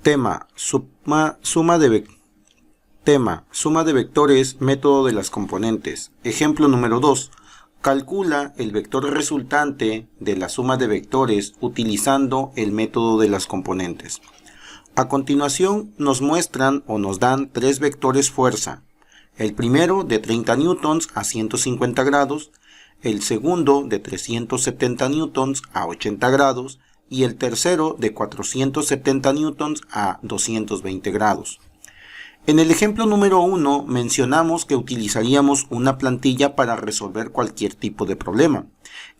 Tema, suma de vectores, método de las componentes. Ejemplo número 2. Calcula el vector resultante de la suma de vectores utilizando el método de las componentes. A continuación nos muestran o nos dan tres vectores fuerza. El primero de 30 newtons a 150 grados, el segundo de 370 newtons a 80 grados y el tercero de 470 newtons a 220 grados. En el ejemplo número 1 mencionamos que utilizaríamos una plantilla para resolver cualquier tipo de problema.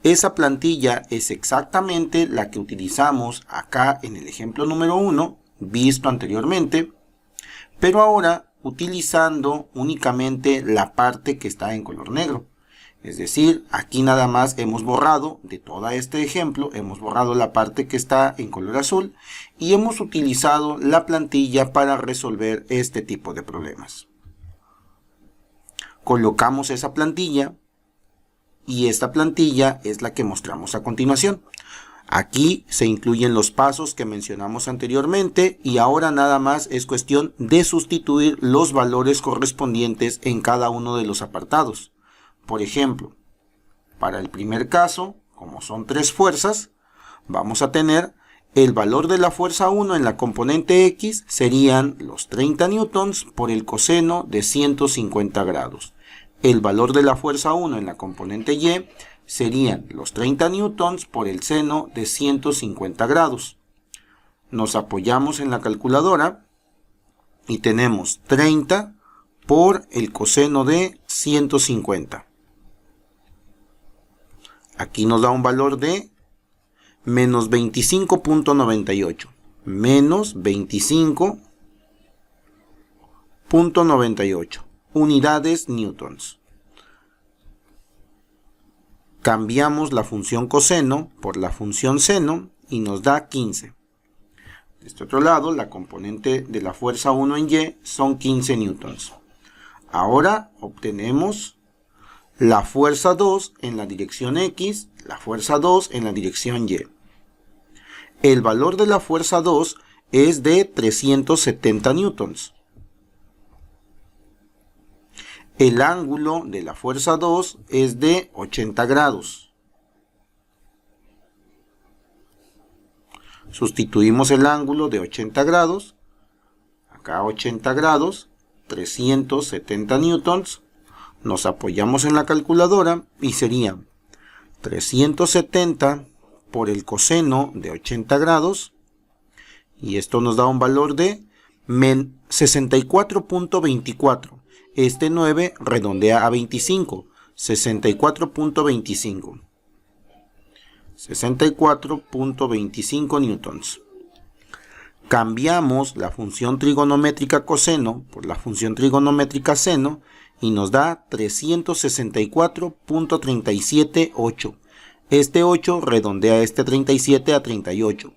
Esa plantilla es exactamente la que utilizamos acá en el ejemplo número 1, visto anteriormente, pero ahora utilizando únicamente la parte que está en color negro. Es decir, aquí nada más hemos borrado de todo este ejemplo, hemos borrado la parte que está en color azul y hemos utilizado la plantilla para resolver este tipo de problemas. Colocamos esa plantilla y esta plantilla es la que mostramos a continuación. Aquí se incluyen los pasos que mencionamos anteriormente y ahora nada más es cuestión de sustituir los valores correspondientes en cada uno de los apartados. Por ejemplo, para el primer caso, como son tres fuerzas, vamos a tener el valor de la fuerza 1 en la componente X serían los 30 newtons por el coseno de 150 grados. El valor de la fuerza 1 en la componente Y serían los 30 newtons por el seno de 150 grados. Nos apoyamos en la calculadora y tenemos 30 por el coseno de 150. Aquí nos da un valor de menos 25.98. Menos 25.98 unidades newtons. Cambiamos la función coseno por la función seno y nos da 15. De este otro lado, la componente de la fuerza 1 en Y son 15 newtons. Ahora obtenemos la fuerza 2 en la dirección X, la fuerza 2 en la dirección Y. El valor de la fuerza 2 es de 370 newtons. El ángulo de la fuerza 2 es de 80 grados. Sustituimos el ángulo de 80 grados. Acá 80 grados, 370 newtons. Nos apoyamos en la calculadora y sería 370 por el coseno de 80 grados. Y esto nos da un valor de 64.24. Este 9 redondea a 25. 64.25. 64.25 newtons. Cambiamos la función trigonométrica coseno por la función trigonométrica seno y nos da 364.378. Este 8 redondea este 37 a 38.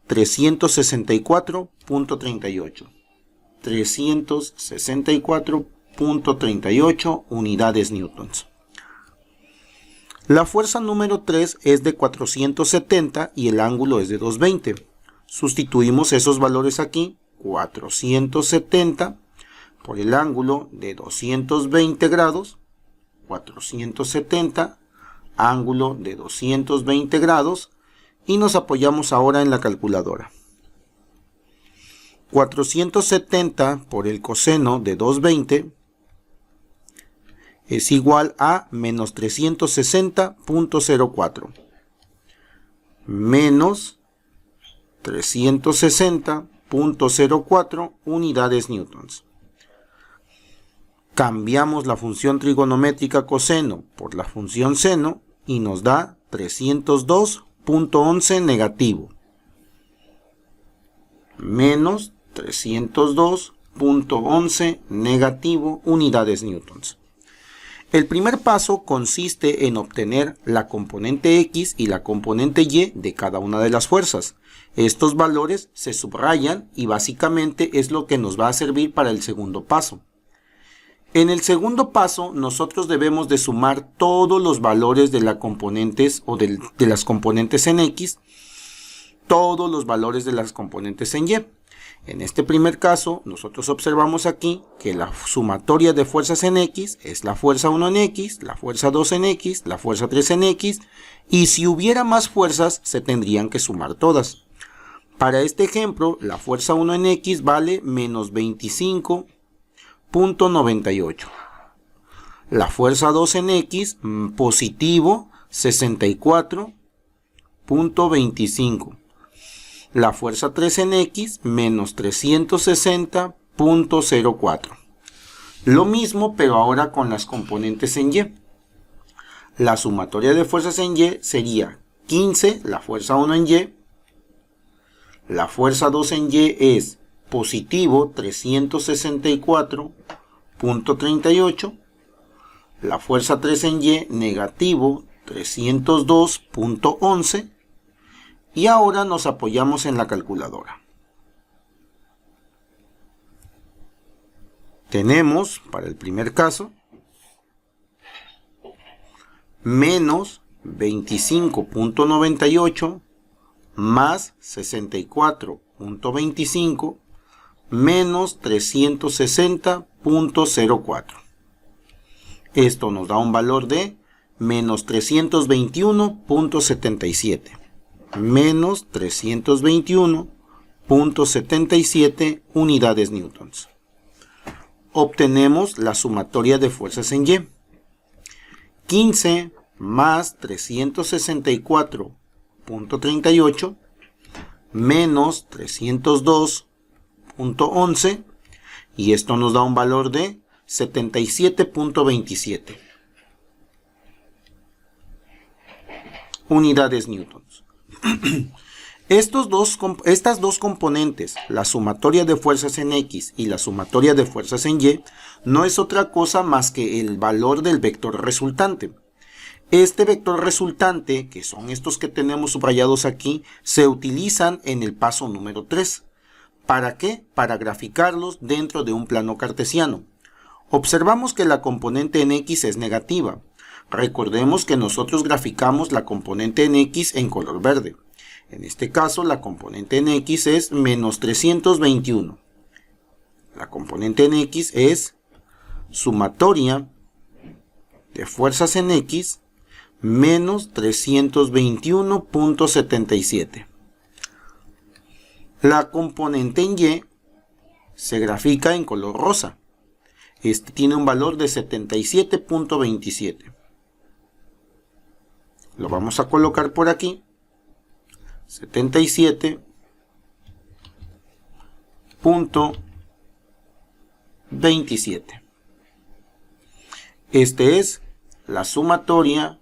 364.38. 364.38 unidades newtons. La fuerza número 3 es de 470 y el ángulo es de 220. Sustituimos esos valores aquí, 470 por el ángulo de 220 grados, 470, ángulo de 220 grados, y nos apoyamos ahora en la calculadora. 470 por el coseno de 220 es igual a menos 360.04. Menos 360.04 unidades newtons. Cambiamos la función trigonométrica coseno por la función seno y nos da 302.11 negativo. Menos 302.11 negativo unidades newtons. El primer paso consiste en obtener la componente X y la componente Y de cada una de las fuerzas. Estos valores se subrayan y básicamente es lo que nos va a servir para el segundo paso. En el segundo paso nosotros debemos de sumar todos los valores de las componentes o de las componentes en X, todos los valores de las componentes en Y. En este primer caso, nosotros observamos aquí que la sumatoria de fuerzas en X es la fuerza 1 en X, la fuerza 2 en X, la fuerza 3 en X, y si hubiera más fuerzas, se tendrían que sumar todas. Para este ejemplo, la fuerza 1 en X vale menos 25.98. La fuerza 2 en X, positivo 64.25. La fuerza 3 en X, menos 360.04. Lo mismo, pero ahora con las componentes en Y. La sumatoria de fuerzas en Y sería 15, la fuerza 1 en Y. La fuerza 2 en Y es positivo 364.38. La fuerza 3 en Y, negativo 302.11. Y ahora nos apoyamos en la calculadora. Tenemos, para el primer caso, menos 25.98 más 64.25 menos 360.04. Esto nos da un valor de menos 321.77. Menos 321.77 unidades newtons. Obtenemos la sumatoria de fuerzas en Y. 15 más 364.38 menos 302.11, y esto nos da un valor de 77.27 unidades newtons. Estas dos componentes, la sumatoria de fuerzas en X y la sumatoria de fuerzas en Y, no es otra cosa más que el valor del vector resultante. Este vector resultante, que son estos que tenemos subrayados aquí, se utilizan en el paso número 3. ¿Para qué? Para graficarlos dentro de un plano cartesiano. Observamos que la componente en X es negativa. Recordemos que nosotros graficamos la componente en X en color verde. En este caso, la componente en X es menos 321. La componente en X es sumatoria de fuerzas en X menos 321.77. La componente en Y se grafica en color rosa. Este tiene un valor de 77.27. Lo vamos a colocar por aquí. 77.27. Este es la sumatoria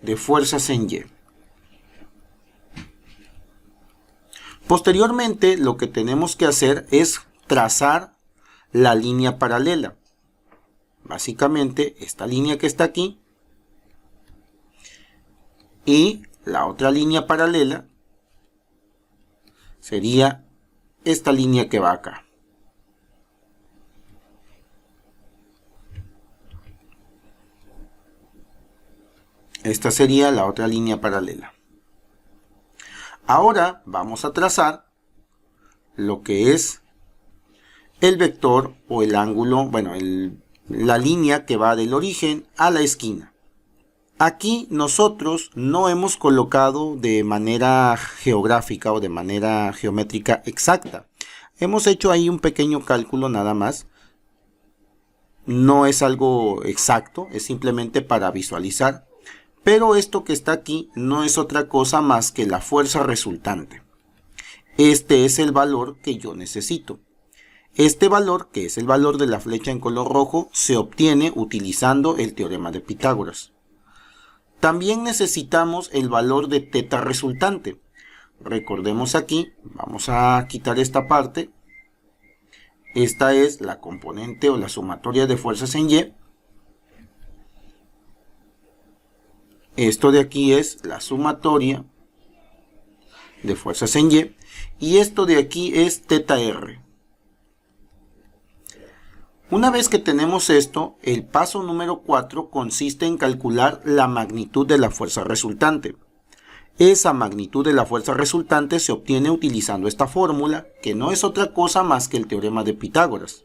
de fuerzas en Y. Posteriormente, lo que tenemos que hacer es trazar la línea paralela. Básicamente, esta línea que está aquí y la otra línea paralela sería esta línea que va acá. Esta sería la otra línea paralela. Ahora vamos a trazar lo que es el vector o el ángulo, bueno, la línea que va del origen a la esquina. Aquí nosotros no hemos colocado de manera geográfica o de manera geométrica exacta. Hemos hecho ahí un pequeño cálculo nada más. No es algo exacto, es simplemente para visualizar. Pero esto que está aquí no es otra cosa más que la fuerza resultante. Este es el valor que yo necesito. Este valor, que es el valor de la flecha en color rojo, se obtiene utilizando el teorema de Pitágoras. También necesitamos el valor de teta resultante. Recordemos aquí, vamos a quitar esta parte. Esta es la componente o la sumatoria de fuerzas en Y. Esto de aquí es la sumatoria de fuerzas en Y. Y esto de aquí es teta R. Una vez que tenemos esto, el paso número 4 consiste en calcular la magnitud de la fuerza resultante. Esa magnitud de la fuerza resultante se obtiene utilizando esta fórmula, que no es otra cosa más que el teorema de Pitágoras.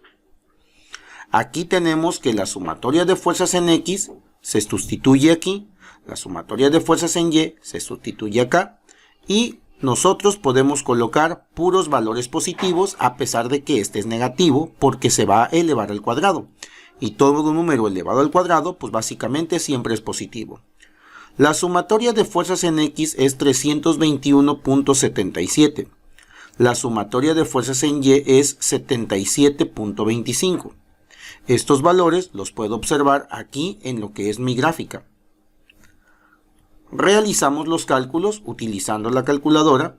Aquí tenemos que la sumatoria de fuerzas en X se sustituye aquí, la sumatoria de fuerzas en Y se sustituye acá, y nosotros podemos colocar puros valores positivos a pesar de que este es negativo porque se va a elevar al cuadrado. Y todo número elevado al cuadrado pues básicamente siempre es positivo. La sumatoria de fuerzas en X es 321.77. La sumatoria de fuerzas en Y es 77.25. Estos valores los puedo observar aquí en lo que es mi gráfica. Realizamos los cálculos utilizando la calculadora.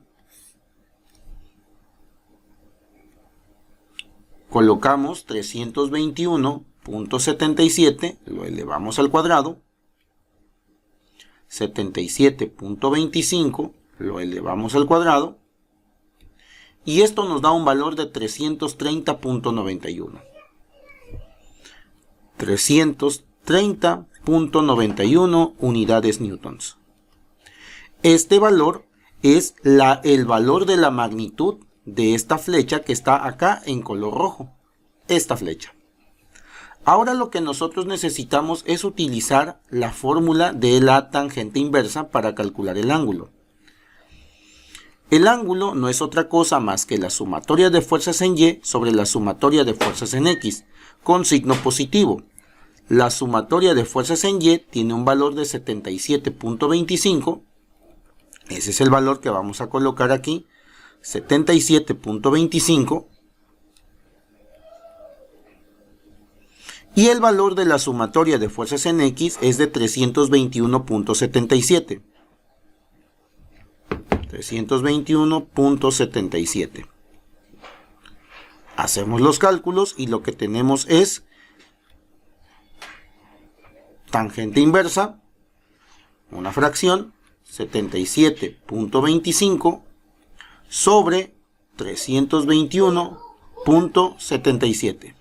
Colocamos 321.77, lo elevamos al cuadrado. 77.25, lo elevamos al cuadrado. Y esto nos da un valor de 330.91. 330.91 unidades newtons. Este valor es el valor de la magnitud de esta flecha que está acá en color rojo. Esta flecha. Ahora lo que nosotros necesitamos es utilizar la fórmula de la tangente inversa para calcular el ángulo. El ángulo no es otra cosa más que la sumatoria de fuerzas en Y sobre la sumatoria de fuerzas en X, con signo positivo. La sumatoria de fuerzas en Y tiene un valor de 77.25. Ese es el valor que vamos a colocar aquí, 77.25. Y el valor de la sumatoria de fuerzas en X es de 321.77. 321.77. Hacemos los cálculos y lo que tenemos es tangente inversa, una fracción, 77.25 sobre 321.77.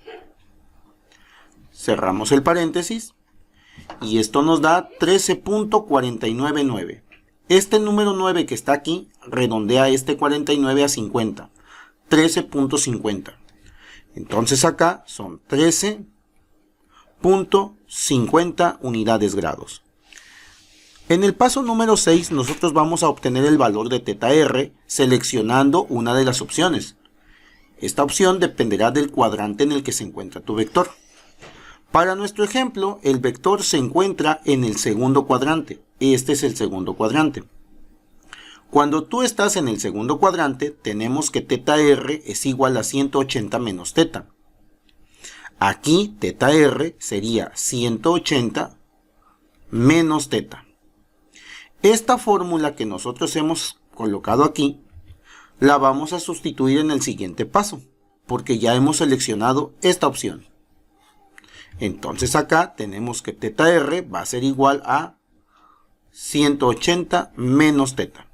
Cerramos el paréntesis y esto nos da 13.499. Este número 9 que está aquí redondea este 49 a 50. 13.50. Entonces acá son 13.50 unidades grados. En el paso número 6 nosotros vamos a obtener el valor de teta r seleccionando una de las opciones. Esta opción dependerá del cuadrante en el que se encuentra tu vector. Para nuestro ejemplo, el vector se encuentra en el segundo cuadrante. Este es el segundo cuadrante. Cuando tú estás en el segundo cuadrante, tenemos que teta r es igual a 180 menos teta. Aquí teta r sería 180 menos teta. Esta fórmula que nosotros hemos colocado aquí, la vamos a sustituir en el siguiente paso, porque ya hemos seleccionado esta opción. Entonces acá tenemos que teta r va a ser igual a 180 menos teta.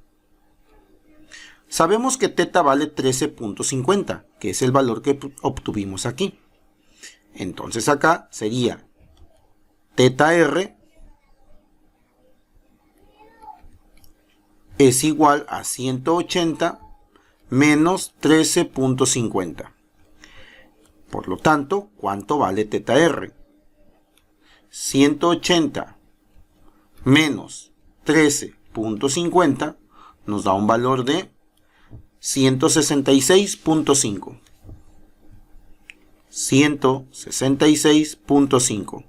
Sabemos que teta vale 13.50, que es el valor que obtuvimos aquí. Entonces acá sería teta r es igual a 180 menos 13.50. Por lo tanto, ¿cuánto vale teta r? 180 menos 13.50 nos da un valor de 166.5. 166.5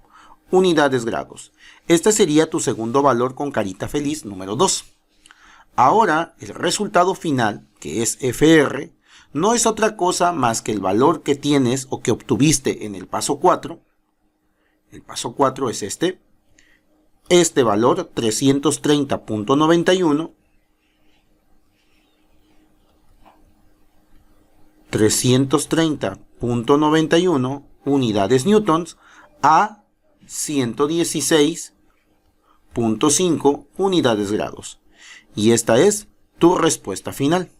unidades grados. Este sería tu segundo valor con carita feliz número 2. Ahora, el resultado final, que es FR, no es otra cosa más que el valor que tienes o que obtuviste en el paso 4. El paso 4 es este valor 330.91. 330.91 unidades newtons a 116.5 unidades grados. Y esta es tu respuesta final.